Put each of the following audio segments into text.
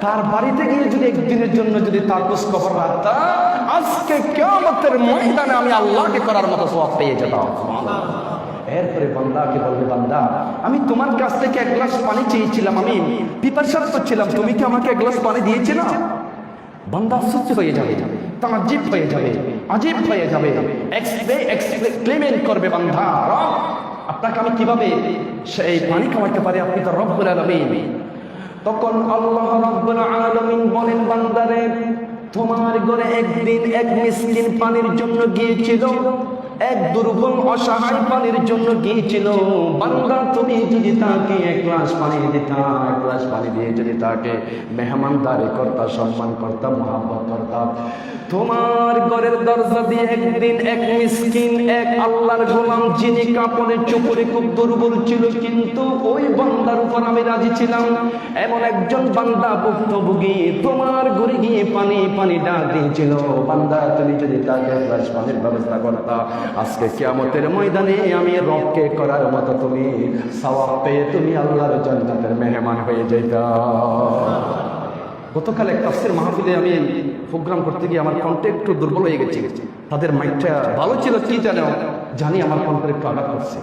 তার বাড়িতে গিয়ে যদি একদিনের জন্য যদি তার খোঁজ খবর রাখতাম, আজকে কিয়ামতের ময়দানে আমি আল্লাহকে করার মতো সওয়াব পেয়ে যেতাম। এরপরে বান্দাকে বলবে, বান্দা আমি তোমার কাছ থেকে এক গ্লাস পানি চেয়েছিলাম, আমি পিপাসার্ত ছিলাম, তুমি কি আমাকে এক গ্লাস পানি দিয়েছিলে না? বান্দা আশ্চর্য হয়ে যাবে, তাজ্জুব হয়ে যাবে, আজীব হয়ে যাবে, এক্সপ্লেন করবে বান্দা, রব আপনাকে আমি কিভাবে সেই পানি খাওয়াতে পারি, আপনি তো রব্বুল আলামিন। তখন আল্লাহ রাব্বুল আলামিন বলেন, বান্দারে তোমার ঘরে একদিন এক মিসকিন পানির জন্য গিয়েছিল, এক দুর্বল অসহায় পানির জন্য গিয়েছিল। বান্দা তুমি যদি তাকে এক গ্লাস পানি দিতা, এক গ্লাস পানি দিয়ে যদি তাকে মেহমানদারি করতা, সম্মান করতা, মহব্বত করতা, তোমার ঘরের দরজা দিয়ে একদিন এক মিসকিন, এক আল্লাহর গোলাম, যিনি কাপড়ে চোপড়ে খুব দুর্বল ছিল, কিন্তু ওই বান্দার উপর আমি রাজি ছিলাম, এমন একজন বান্দা ভুক্তভোগী তোমার ঘরে গিয়ে পানি ডাক দিয়েছিল। বান্দা তুমি যদি তাকে এক গ্লাস পানির ব্যবস্থা করতা, আজকে কিয়ামতের ময়দানে আমি রবকে করার মতো তুমি সওয়াব পেয়ে তুমি আল্লাহর জান্নাতের মেহমান হয়ে যাইতা। গতকাল এক তাফসীর মাহফিলে আমি প্রোগ্রাম করতে গিয়ে আমার কণ্ঠ একটু দুর্বল হয়ে গেছে। তাদের মাইকটা ভালো ছিল কি জানি আমার কণ্ঠের একটু আঘাত করছে।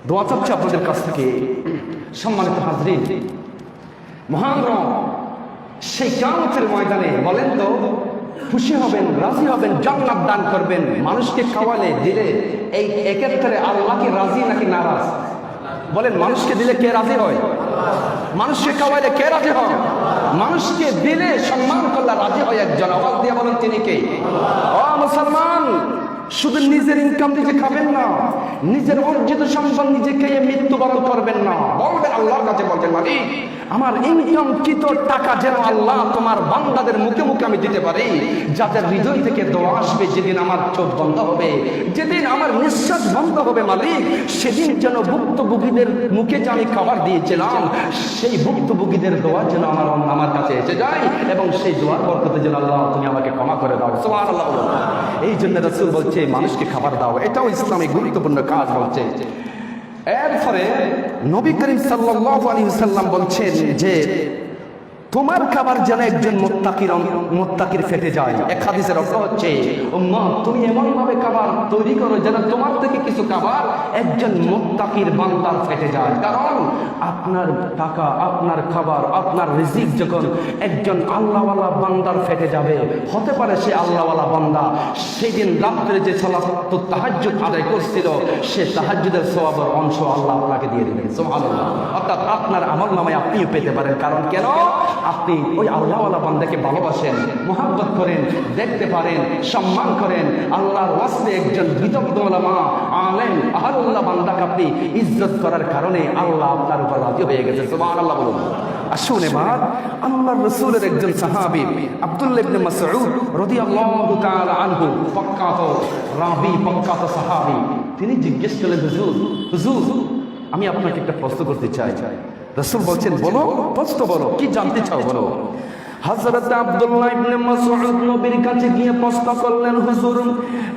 দোয়া চাচ্ছি আপনাদের কাছ থেকে। সম্মানিত হাজরিন, মহান রব সেই কিয়ামতের ময়দানে বলেন তো খুশি হবেন, রাজি হবেন, জান্নাত দান করবেন। মানুষকে খাওয়ালে দিলে এই এক্ষেত্রে আল্লাহ কি রাজি নাকি নারাজ? বলেন, মানুষকে দিলে কে রাজি হয়? মানুষকে খাওয়াইলে কে রাজি হয়? মানুষকে দিলে সম্মান করলে রাজি হয় একজন। আওয়াজ দিয়ে বলেন তিনি কে? ও মুসলমান, শুধু নিজের ইনকাম নিজে খাবেন না, নিজের অর্জিত সম্পদ নিজে খেয়ে মৃত্যুবরণ করবেন না। বলবেন আল্লাহর কাছে, বলবেন মালিক আমার ইনকামকৃত টাকা যেন আল্লাহ তোমার বান্দাদের মুখে মুখে আমি দিতে পারি, যাদের হৃদয় থেকে দোয়া আসবে। যেদিন আমার চোখ বন্ধ হবে, যেদিন আমার নিঃশ্বাস বন্ধ হবে মালিক, সেদিন যেন ভুক্তভোগীদের মুখে যে আমি খাবার দিয়েছিলাম, সেই ভুক্তভোগীদের দোয়া যেন আমার কাছে এসে যায়, এবং সেই দোয়ার বরকতে যেন আল্লাহ তুমি আমাকে ক্ষমা করে দাও। সুবহানাল্লাহ। এই জন্য রাসূল বলছে মানুষকে খাবার দাও, এটাও ইসলামে গুরুত্বপূর্ণ কাজ বলছে। এরপরে নবী করিম সাল্লাল্লাহু আলাইহি ওয়াসাল্লাম বলছেন যে তোমার খাবার যেন একজন মুত্তাকির ফেটে যায়। এক হাদিসের অর্থ হচ্ছে, উম্মাহ তুমি এমন ভাবে খাবার তৈরি করো যেন তোমার থেকে কিছু খাবার একজন মুত্তাকির বান্দার ফেটে যায়। কারণ আপনার টাকা, আপনার খাবার, আপনার রিজিক যখন একজন আল্লাহওয়ালা বান্দার ফেটে যাবে, হতে পারে সে আল্লাহওয়ালা বান্দা সেদিন রাত্রে যে সালাতুত তাহাজ্জুদ আদায় করছিল, সে তাহাজ্জুদের সওয়াবের অংশ আল্লাহ আপনাকে দিয়ে দিবেন। সুবহানাল্লাহ। অর্থাৎ আপনার আমলনামায় আপনিও পেতে পারেন। কারণ কেন? আপনি ওই আল্লাহওয়ালা বান্দাকে ভালোবাসেন, মহব্বত করেন, দেখতে পারেন, সম্মান করেন। আল্লাহর ওয়াসতে একজন বিদগ্ধ উলামা, আলেম, আহলুল্লাহ বান্দাকে আপনি ইজ্জত করার কারণে আল্লাহ আপনার উপর রাজি হয়ে গেছে। সুবহানাল্লাহ বলুন। আসুন এবার আল্লাহর রাসূলের একজন সাহাবী আব্দুল্লাহ ইবনে মাসউদ রাদিয়াল্লাহু তাআলা আনহু, প্রখ্যাত রাবী, প্রখ্যাত সাহাবী, তিনি জিজ্ঞেস করলেন, হুজুর আমি আপনাকে একটা প্রশ্ন করতে চাই। রাসূল বলছেন, বলো, প্রশ্ন বলো, কি জানতে চাও বলো। হযরত আব্দুল্লাহ ইবনে মাসউদ নবীর কাছে গিয়ে প্রশ্ন করলেন, হুজুর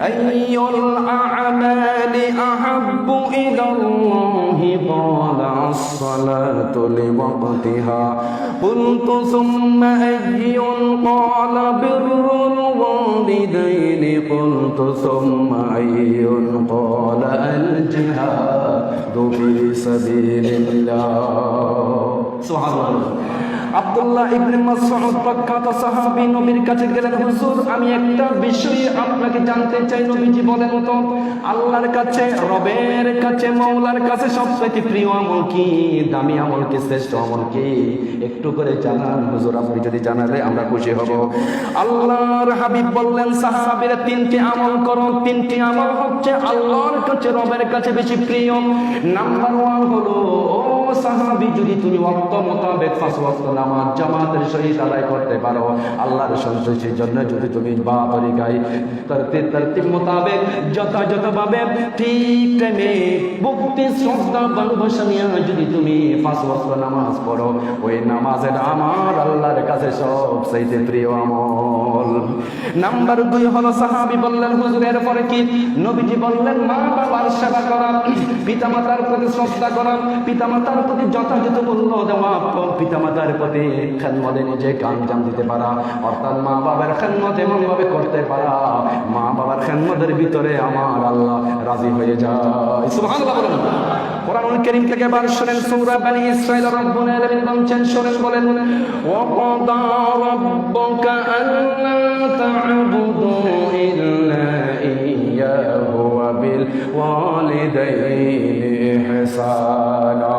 আইয়ুল আ'মালি আহাব্বু ইলাল্লাহি? ক্বালা আস-সালাতু লিওয়াক্তিহা। কুলতু সুম্মা আইয়ুন? ক্বালা বিররুল ওয়ালিদাইনি। কুলতু সুম্মা আইয়ুন? ক্বালা আল জিহাদু ফি সাবিলিল্লাহ। সুবহানাল্লাহ। আব্দুল্লাহ ইবনে মাসউদ প্রখ্যাত সাহাবী নবীর কাছে গেলেন, হুজুর আমি একটা বিষয় আপনাকে জানতে চাই। নবীজি বলেন তো, আল্লাহর কাছে, রবের কাছে, মাওলার কাছে সবচেয়ে প্রিয় আমল কি, দামি আমল কি, শ্রেষ্ঠ আমল কি? একটু করে জানান হুজুর, আপনি যদি জানালে আমরা খুশি হব। আল্লাহর হাবিব বললেন, সাহাবীরা তিনটি আমল করো। তিনটি আমল হচ্ছে আল্লাহর কাছে, রবের কাছে বেশি প্রিয়। নাম্বার 1 হলো, ও সাহাবী, যদি তুমি ওয়াক্ত মোতাবেক 5 ওয়াক্ত নামাজ জামাতের সহিত আদায় করতে পারো, আল্লাহর সন্তুষ্টির জন্য যদি তুমি বা তরিকায় তরতিব মোতাবেক যথাযথভাবে ঠিক টাইমে ভক্তি শ্রদ্ধা ভালোবাসা নিয়ে যদি তুমি 5 ওয়াক্ত নামাজ পড়ো, ওই নামাজের আমার আল্লাহর কাছে কাছে সবচাইতে প্রিয় আমল। নাম্বার 2 হলো সাহাবী বললেন হুজুর এরপরে কি? নবীজি বললেন মা বাবার সেবা করা, পিতামাতার প্রতি শ্রদ্ধা করা, পিতামাতার প্রতি যথাযথ মূল্য দেওয়া, পিতামাতার প্রতি খেদমতে নিজেকে আঞ্জাম দিতে পারা, অর্থাৎ মা বাবার খেদমত এমন ভাবে করতে পারা মা বাবার খেদমতের ভিতরে আমার আল্লাহ রাজি হয়ে যায়। সুবহানাল্লাহ বলেন। কোরআনুল কারীম থেকে বার শুনেন সূরা বনী ইসরাঈল রব্বুল আলামিন বলছেন, শুনেন বলেন ওয়া ক্বাদা রাব্বুকা আল্লা তা'বুদু ইল্লা ইয়্যাহু ওয়া বিল ওয়ালিদাইনি ইহসানা।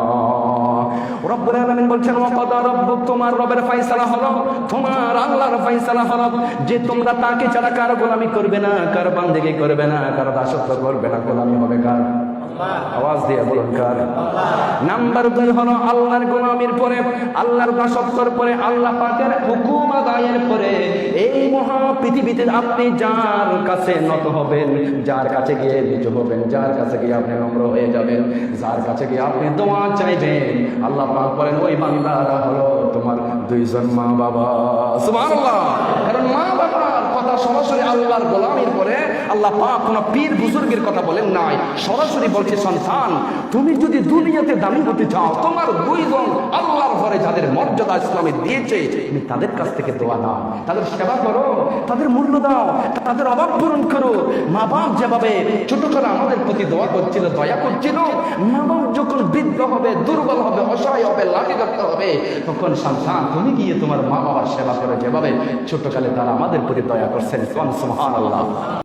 রব্বুল আলামিন বলছেন ওয়া ক্বাদা রাব্বুক, তোমার রবের ফয়সালা হলো, তোমার আল্লাহর ফয়সালা হলো যে তোমরা তাকে ছাড়া কার গোলামি করবে না, কার বান্দেগি করবে না, কার দাসত্ব করবে না। গোলামি হবে কার? আওয়াজ দিয়ে বলুন কার? নাম্বার 2 হলো আল্লাহর গোলামির পরে, আল্লাহর দাসত্বের পরে, আল্লাহ পাকের হুকুম আদায়ের পরে এই মহা পৃথিবীতে আপনি যার কাছে নত হবেন, যার কাছে গিয়ে নিচু হবেন, যার কাছে গিয়ে আপনি নম্র হয়ে যাবেন, যার কাছে গিয়ে আপনি দোয়া চাইবেন, আল্লাহ পাক বলেন ওই বান্দারা হলো তোমার 2 জন মা বাবা। সুবহানাল্লাহ। কারণ মা বাবার কথা সরাসরি আল্লাহর গোলামির পরে আল্লাহ পাক কোন পীর বুজুর্গের কথা বলেন নাই, সরাসরি বলছে সন্তান তুমি যদি দুনিয়াতে দামি হতে চাও, তোমার 2 জন আল্লাহর ঘরে যাদের মর্যাদা ইসলামে দিয়েছে তুমি তাদের কাছ থেকে দোয়া নাও, তাদের সেবা করো, তাদের মূল্য দাও, তাদের অভাব পূরণ করো। মা বাপ যেভাবে ছোট ছোট আমাদের প্রতি দোয়া করছিল, দয়া করছিল, মা বাপ যখন বৃদ্ধ হবে, দুর্বল হবে, অসহায় হবে, লাঠিগ্রস্ত হবে, তখন সন্তান তুমি গিয়ে তোমার মা বাবার সেবা করো যেভাবে ছোটকালে তারা আমাদের প্রতি দয়া করছেন। সুবহানাল্লাহ।